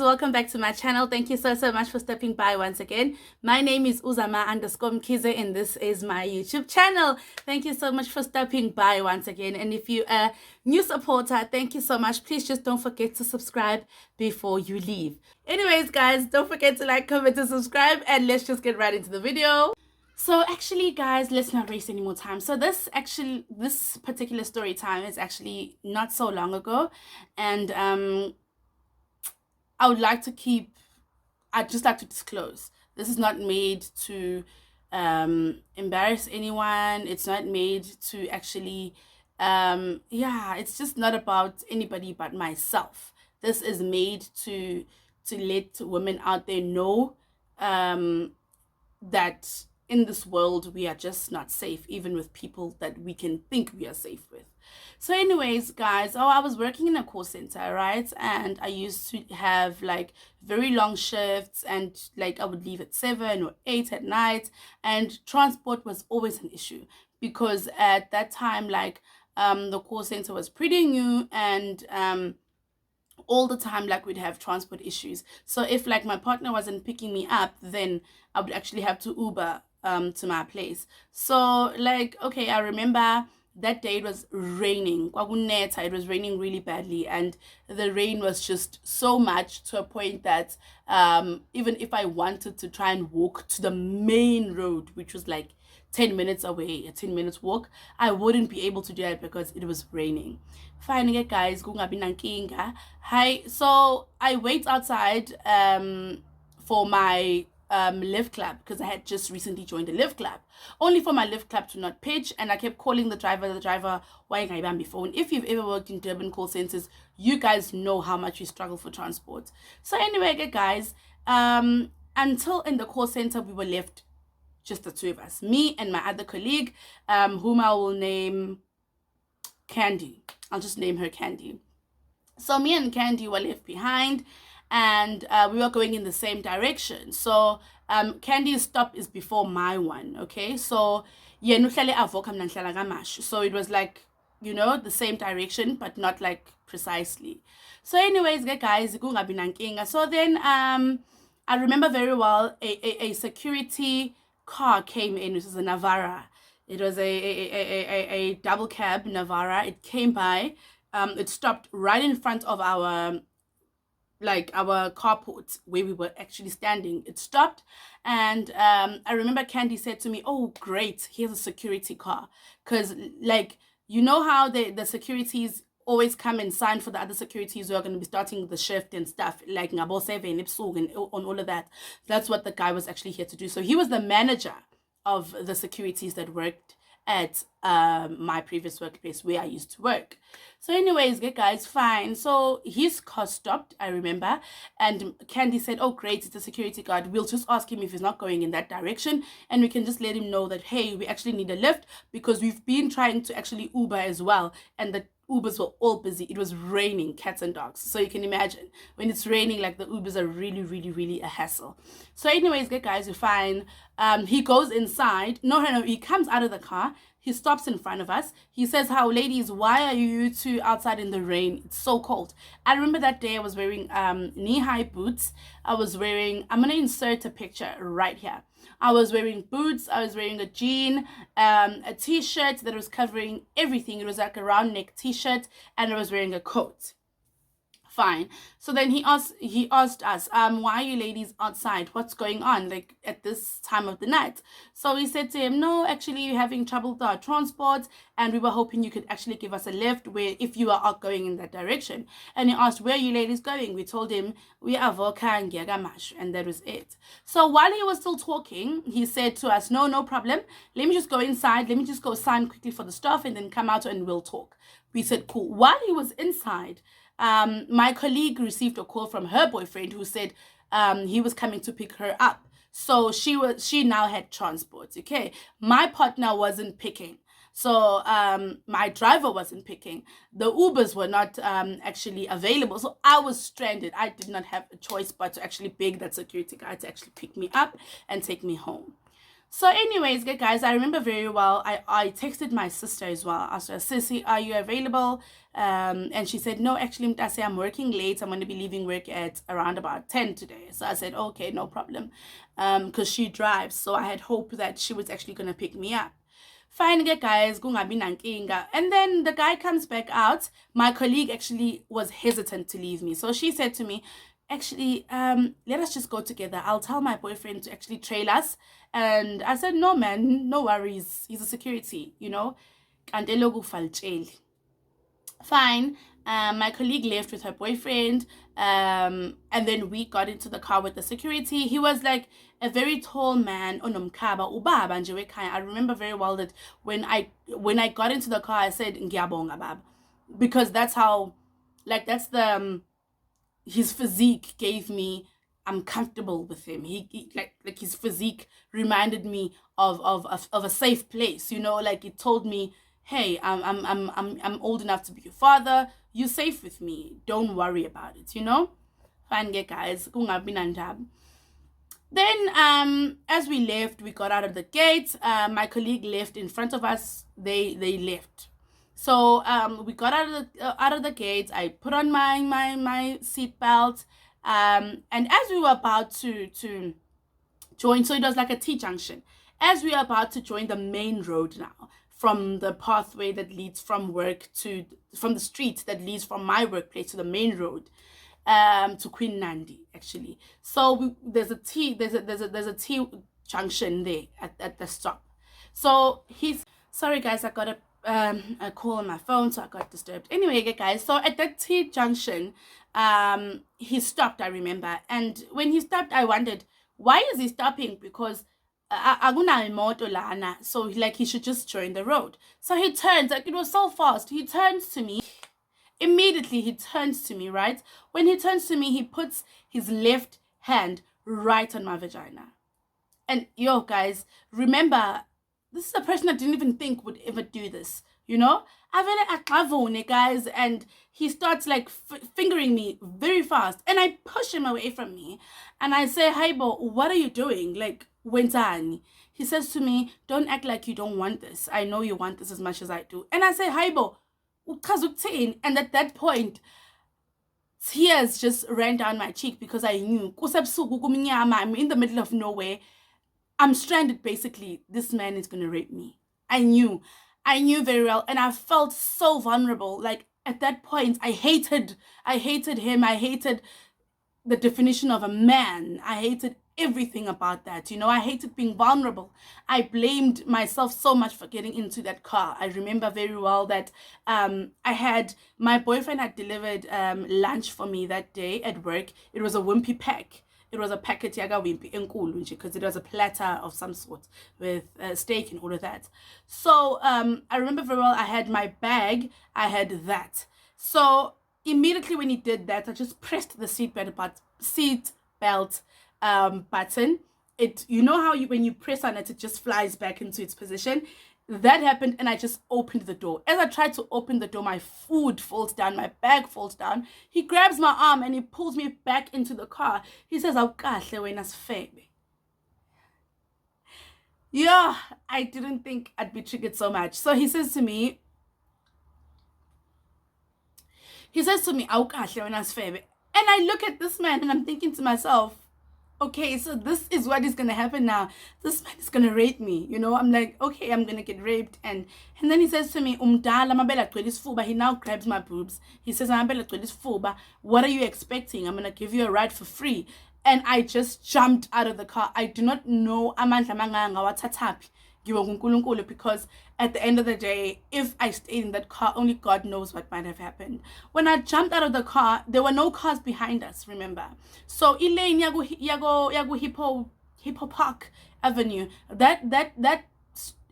welcome back to my channel. Thank you so much for stepping by once again. My name is Uzama_Mkize and this is my YouTube channel. Thank you so much for stopping by once again. And if you're a new supporter, thank you so much. Please just don't forget to subscribe before you leave. Anyways, guys, don't forget to like, comment, and subscribe, and let's just get right into the video. So actually, guys, let's not waste any more time. So this particular story time is actually not so long ago, and I'd just like to disclose, this is not made to embarrass anyone. It's not made to actually, it's just not about anybody but myself. This is made to let women out there know that in this world we are just not safe, even with people that we can think we are safe with. So anyways, guys, I was working in a call center, right? And I used to have like very long shifts, and like I would leave at 7 or 8 at night, and transport was always an issue because at that time, like the call center was pretty new, and all the time like we'd have transport issues. So if like my partner wasn't picking me up, then I would actually have to Uber to my place. So like, okay, I remember that day it was raining. It was raining really badly, and the rain was just so much to a point that even if I wanted to try and walk to the main road, which was like 10 minutes away, a 10 minutes walk, I wouldn't be able to do that because it was raining. Fine, guys, hi. So I wait outside for my lift club, because I had just recently joined a lift club, only for my lift club to not pitch. And I kept calling the driver, why can't I buy my phone? If you've ever worked in Durban call centers, you guys know how much we struggle for transport. So anyway, guys, until in the call center we were left just the two of us, me and my other colleague, whom I will name Candy. I'll just name her Candy. So me and Candy were left behind, and we were going in the same direction. So Candy's stop is before my one, okay? So yeah, so it was like, you know, the same direction, but not like precisely. So anyways, guys, so then I remember very well a security car came in, which was a Navara. It was a double cab Navara. It came by. It stopped right in front of our carport where we were actually standing. It stopped, and I remember Candy said to me, "Oh, great, here's a security car." Because like, you know how the securities always come and sign for the other securities who are going to be starting the shift and stuff, like Ngabo 7, Ipsug, and on all of that. That's what the guy was actually here to do. So he was the manager of the securities that worked at my previous workplace where I used to work. So anyways, guys, fine. So his car stopped, I remember, and Candy said, "Oh, great, it's a security guard. We'll just ask him if he's not going in that direction, and we can just let him know that, hey, we actually need a lift, because we've been trying to actually Uber as well, and the Ubers were all busy. It was raining cats and dogs. So you can imagine when it's raining, like the Ubers are really a hassle." So anyways, guys, we're fine. He goes inside. No, he comes out of the car. He stops in front of us. He says, "How, ladies, why are you two outside in the rain? It's so cold." I remember that day I was wearing knee-high boots. I'm going to insert a picture right here. I was wearing boots. I was wearing a jean, a t-shirt that was covering everything. It was like a round neck t-shirt, and I was wearing a coat. Fine. So then he asked us, "Why are you ladies outside? What's going on, like at this time of the night?" So we said to him, "No, actually we're having trouble with our transport, and we were hoping you could actually give us a lift where if you are out going in that direction." And he asked, "Where are you ladies going?" We told him we are Voka and Gyagamash, and that was it. So while he was still talking, he said to us, no problem. Let me just go inside. Let me just go sign quickly for the stuff and then come out and we'll talk." We said, cool. While he was inside, my colleague received a call from her boyfriend who said he was coming to pick her up. So she now had transport. Okay, my partner wasn't picking. So my driver wasn't picking. The Ubers were not actually available. So I was stranded. I did not have a choice but to actually beg that security guy to actually pick me up and take me home. So, anyways, guys, I remember very well. I texted my sister as well. I said, Sissy, are you available? And she said, no, actually, Mtasi, I'm working late. I'm going to be leaving work at around about 10 today. So I said, okay, no problem. Because she drives. So I had hoped that she was actually going to pick me up. Fine, guys, kungabi nankinga. And then the guy comes back out. My colleague actually was hesitant to leave me. So she said to me, actually, let us just go together. I'll tell my boyfriend to actually trail us. And I said, no, man, no worries. He's a security, you know. Fine. My colleague left with her boyfriend. And then we got into the car with the security. He was like a very tall man. I remember very well that when I got into the car, I said, ngiyabonga baba. Because that's how, like, that's the his physique gave me, I'm comfortable with him. He like his physique reminded me of a safe place, you know, like it told me, hey, I'm old enough to be your father. You're safe with me. Don't worry about it, you know? Fine, guys. Then as we left, we got out of the gate. My colleague left in front of us. They left. So we got out of the gate. I put on my seatbelt. And as we were about to join, so it was like a T-junction. As we were about to join the main road now, from the pathway that leads from the street that leads from my workplace to the main road, to Queen Nandi, actually. So there's a T junction there at the stop. So sorry guys, I got a call on my phone, so I got disturbed. Anyway, guys, so at that T junction, he stopped, I remember. And when he stopped, I wondered, why is he stopping? Because so like he should just join the road. So he turns, like it was so fast. He turns to me. Immediately he turns to me, right? When he turns to me, he puts his left hand right on my vagina. And yo, guys, remember, this is a person I didn't even think would ever do this, you know? Guys, and he starts like fingering me very fast, and I push him away from me, and I say, "Hi, Bo, what are you doing? Like, wenzani?" He says to me, "Don't act like you don't want this. I know you want this as much as I do." And I say, "Hi, Bo, and at that point, tears just ran down my cheek because I knew I'm in the middle of nowhere. I'm stranded, basically. This man is going to rape me. I knew very well, and I felt so vulnerable. Like at that point, I hated him. I hated the definition of a man. I hated everything about that. You know, I hated being vulnerable. I blamed myself so much for getting into that car. I remember very well that my boyfriend had delivered lunch for me that day at work. It was a wimpy pack. It was a packet yaga wimpy enkulu because it was a platter of some sort with steak and all of that. So I remember very well, I had my bag, I had that. So immediately when he did that, I just pressed the seatbelt button. It, you know how when you press on it, it just flies back into its position. That happened, and I just opened the door. As I tried to open the door, my food falls down, my bag falls down. He grabs my arm and he pulls me back into the car. He says, "Awukahle wena sifebe." Yeah, I didn't think I'd be triggered so much. So he says to me, "Awukahle wena sifebe." And I look at this man and I'm thinking to myself, okay, so this is what is going to happen now. This man is going to rape me, you know. I'm like, okay, I'm going to get raped. And then he says to me, he now grabs my boobs. He says, what are you expecting? I'm going to give you a ride for free. And I just jumped out of the car. I do not know because at the end of the day, if I stayed in that car, only God knows what might have happened. When I jumped out of the car, there were no cars behind us, remember. So Elaine Yago Hippo Park Avenue, that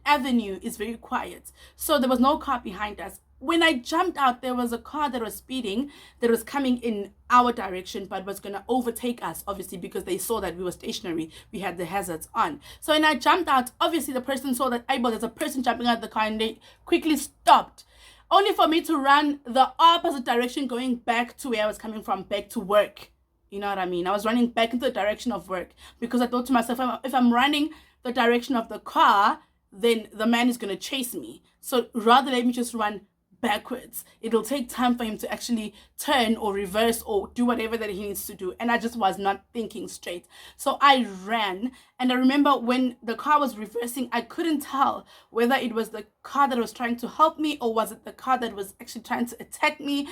avenue is very quiet. So there was no car behind us. When I jumped out, there was a car that was speeding, that was coming in our direction, but was going to overtake us, obviously, because they saw that we were stationary. We had the hazards on. So when I jumped out, obviously the person saw that, there's a person jumping out of the car, and they quickly stopped, only for me to run the opposite direction, going back to where I was coming from, back to work. You know what I mean? I was running back into the direction of work because I thought to myself, if I'm running the direction of the car, then the man is going to chase me. So rather let me just run backwards. It'll take time for him to actually turn or reverse or do whatever that he needs to do. And I just was not thinking straight. So I ran. And I remember when the car was reversing, I couldn't tell whether it was the car that was trying to help me or was it the car that was actually trying to attack me.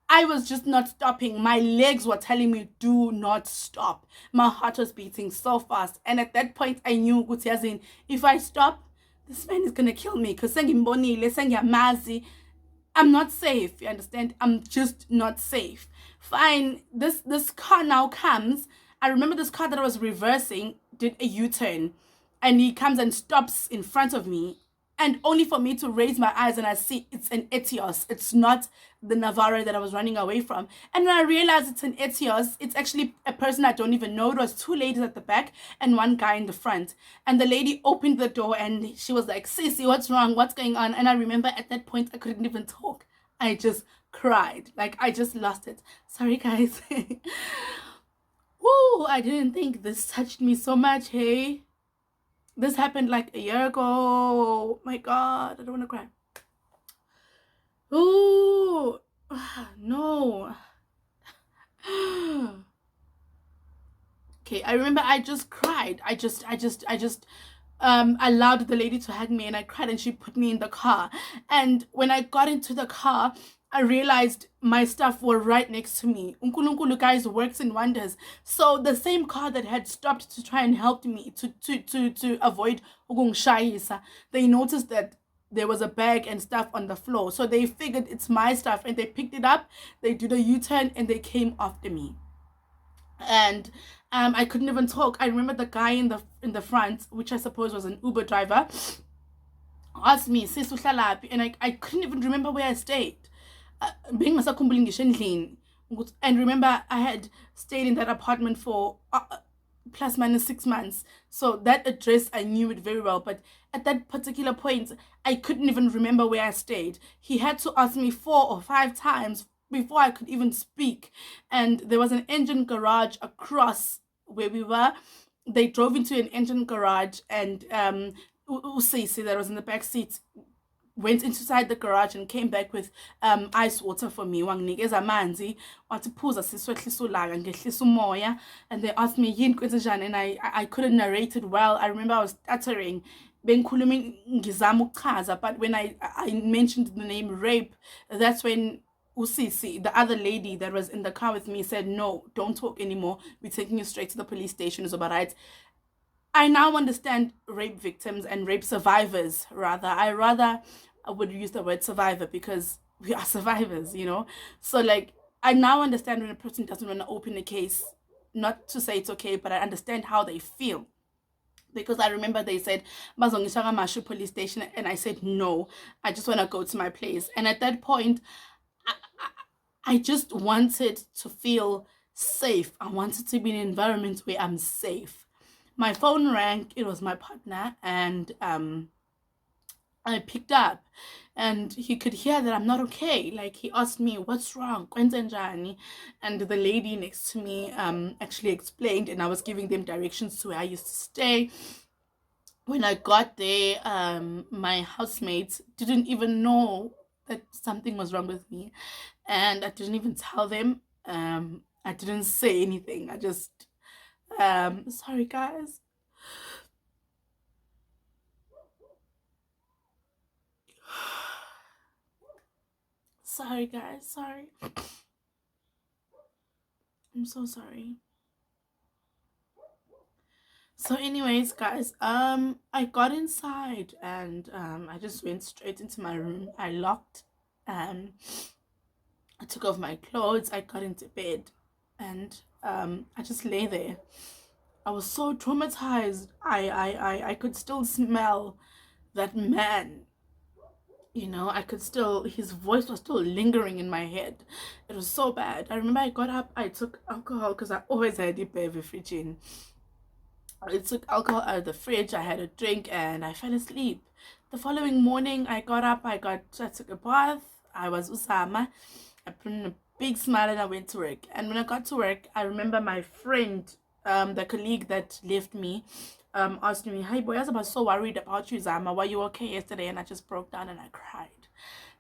I was just not stopping. My legs were telling me, do not stop. My heart was beating so fast. And at that point, I knew, if I stop, this man is going to kill me. Because I'm not safe, you understand? I'm just not safe. Fine, this car now comes. I remember this car that I was reversing did a U-turn, and he comes and stops in front of me, and only for me to raise my eyes and I see it's an Etios. It's not the Navara that I was running away from. And when I realized it's an Etios, it's actually a person I don't even know. It was two ladies at the back and one guy in the front. And the lady opened the door and she was like, Sissy, what's wrong? What's going on? And I remember at that point, I couldn't even talk. I just cried. Like, I just lost it. Sorry, guys. Woo, I didn't think this touched me so much, hey? This happened like a year ago. Oh my God, I don't want to cry. Oh, no. Okay, I remember I just cried. I just allowed the lady to hug me and I cried and she put me in the car. And when I got into the car, I realized my stuff were right next to me. Unkulunkulu, guys, works in wonders. So the same car that had stopped to try and help me to avoid ukungishayisa, they noticed that there was a bag and stuff on the floor. So they figured it's my stuff and they picked it up, they did a U-turn and they came after me. And I couldn't even talk. I remember the guy in the front, which I suppose was an Uber driver, asked me, Sis, and I couldn't even remember where I stayed. And remember, I had stayed in that apartment for plus minus 6 months. So that address, I knew it very well. But at that particular point, I couldn't even remember where I stayed. He had to ask me 4 or 5 times before I could even speak. And there was an engine garage across where we were. They drove into an engine garage and Usisi that was in the back seat went inside the garage and came back with ice water for me. Wanginikeza amanzi, wathi phuza siswehlisa ulaka ngehlisa umoya, and they asked me yini kwenzenjani, and I couldn't narrate it well. I remember I was stuttering. Bengikhuluma ngizama ukuchaza, but when I mentioned the name rape, that's when Usisi, the other lady that was in the car with me, said, no, don't talk anymore. We're taking you straight to the police station. It's about right. I now understand rape victims and rape survivors, rather. I would use the word survivor because we are survivors, you know? So, like, I now understand when a person doesn't want to open a case, not to say it's okay, but I understand how they feel. Because I remember they said, Mazongishaga Mashu police station, and I said, no, I just want to go to my place. And at that point, I just wanted to feel safe. I wanted to be in an environment where I'm safe. My phone rang, it was my partner, and I picked up, and he could hear that I'm not okay. Like, he asked me, what's wrong? And the lady next to me actually explained, and I was giving them directions to where I used to stay. When I got there, my housemates didn't even know that something was wrong with me, and I didn't even tell them. I didn't say anything. I just sorry guys. Sorry guys, sorry. I'm so sorry. So anyways, guys, I got inside and I just went straight into my room. I locked, I took off my clothes, I got into bed, and I just lay there. I was so traumatized. I could still smell that man. You know, I could still, his voice was still lingering in my head. It was so bad. I remember I got up, I took alcohol because I always had it by the fridge in. I took alcohol out of the fridge, I had a drink, and I fell asleep. The following morning, I got up, I took a bath, I was Usama. I put in a big smile and I went to work. And when I got to work, I remember my friend, the colleague that left me, asked me, "Hey boy, I was so worried about you, Zama. Were you okay yesterday?" And I just broke down and I cried.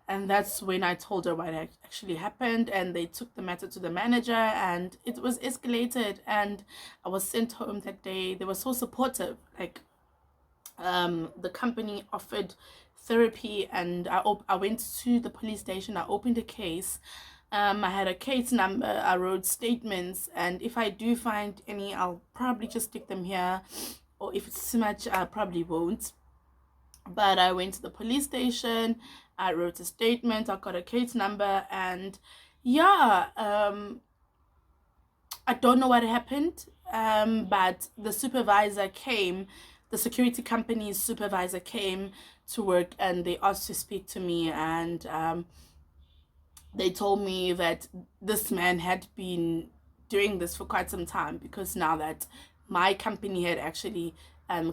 And that's when I told her what actually happened, and they took the matter to the manager, and it was escalated. And I was sent home that day. They were so supportive. Like, the company offered therapy, and I went to the police station. I opened a case. I had a case number. I wrote statements, and if I do find any, I'll probably just stick them here, or if it's too much, I probably won't. But I went to the police station. I wrote a statement. I got a case number, and yeah, I don't know what happened, but the supervisor came, the security company's supervisor came to work, and they asked to speak to me, and they told me that this man had been doing this for quite some time, because now that my company had actually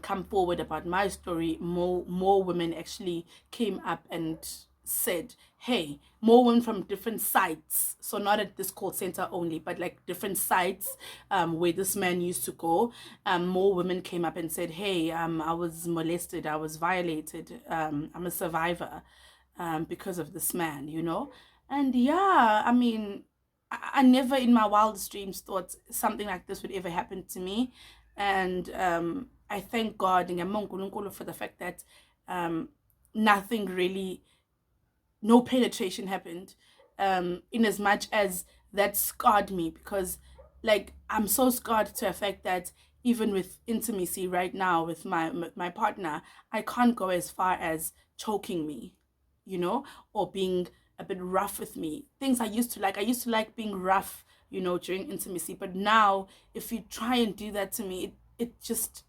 come forward about my story, more women actually came up and said, hey, more women from different sites, so not at this call center only, but like different sites where this man used to go, more women came up and said, hey, I was molested, I was violated, I'm a survivor, because of this man, you know. And yeah, I mean, I never in my wildest dreams thought something like this would ever happen to me. And I thank God for the fact that nothing really, no penetration happened, in as much as that scarred me, because like I'm so scarred to the fact that even with intimacy right now with my partner, I can't go as far as choking me, you know, or being a bit rough with me. Things I used to like being rough, you know, during intimacy, but now if you try and do that to me, it just,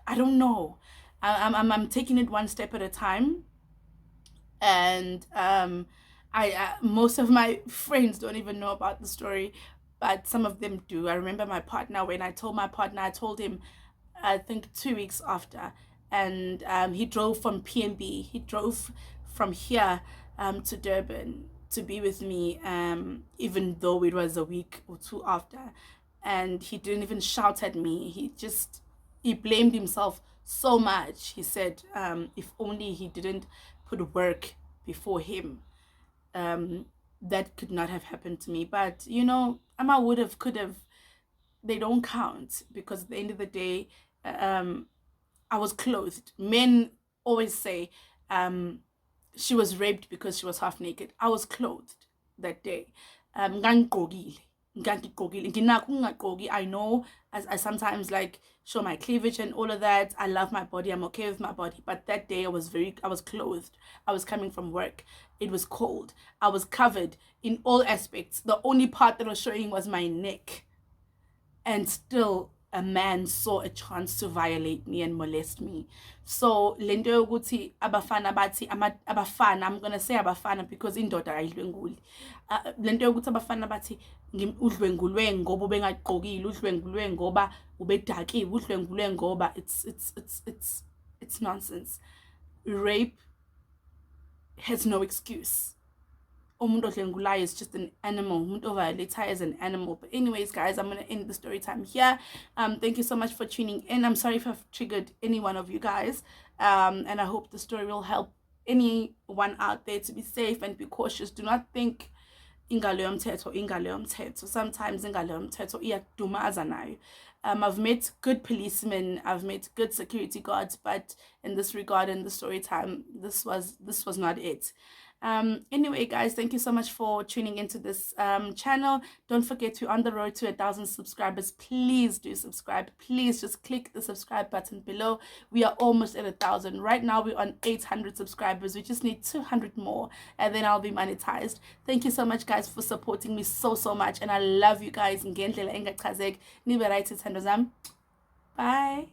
I don't know. I'm taking it one step at a time, and I most of my friends don't even know about the story, but some of them do. I remember my partner, when I told my partner, I told him, I think 2 weeks after, and he drove from PNB. He drove from here to Durban to be with me, even though it was a week or two after, and he didn't even shout at me. He blamed himself so much. He said, if only he didn't put work before him, um, that could not have happened to me. But you know, Emma would have, could have, they don't count, because at the end of the day, um, I was clothed. Men always say, she was raped because she was half naked. I was clothed that day. Ngangigqokile. Nginakho ukungagqoki. I know, as I sometimes like show my cleavage and all of that. I love my body. I'm okay with my body. But that day I was clothed. I was coming from work. It was cold. I was covered in all aspects. The only part that was showing was my neck. And still a man saw a chance to violate me and molest me. So lento yokuthi abafana bathi abafana, I'm gonna say abafana because indoda ayidlwenguli. Lento yokuthi abafana bathi udlwengulwe ngoba ubengagqokile, udlwengulwe ngoba ubedakiwe, udlwengulwe ngoba, it's nonsense. Rape has no excuse. Umuntu odlwengulayo is just an animal. Umuntu oviolator is an animal. But anyways, guys, I'm gonna end the story time here. Thank you so much for tuning in. I'm sorry if I've triggered any one of you guys. And I hope the story will help anyone out there to be safe and be cautious. Do not think ingalo yomthetho. Sometimes ingalo yomthetho iyakudumaza nayo. I've met good policemen, I've met good security guards, but in this regard, in the story time, this was not it. Anyway, guys, thank you so much for tuning into this channel. Don't forget, to on the road to 1,000 subscribers. Please do subscribe. Please just click the subscribe button below. We are almost at 1,000 right now. We're on 800 subscribers. We just need 200 more, and then I'll be monetized. Thank you so much, guys, for supporting me so much, and I love you guys. Bye.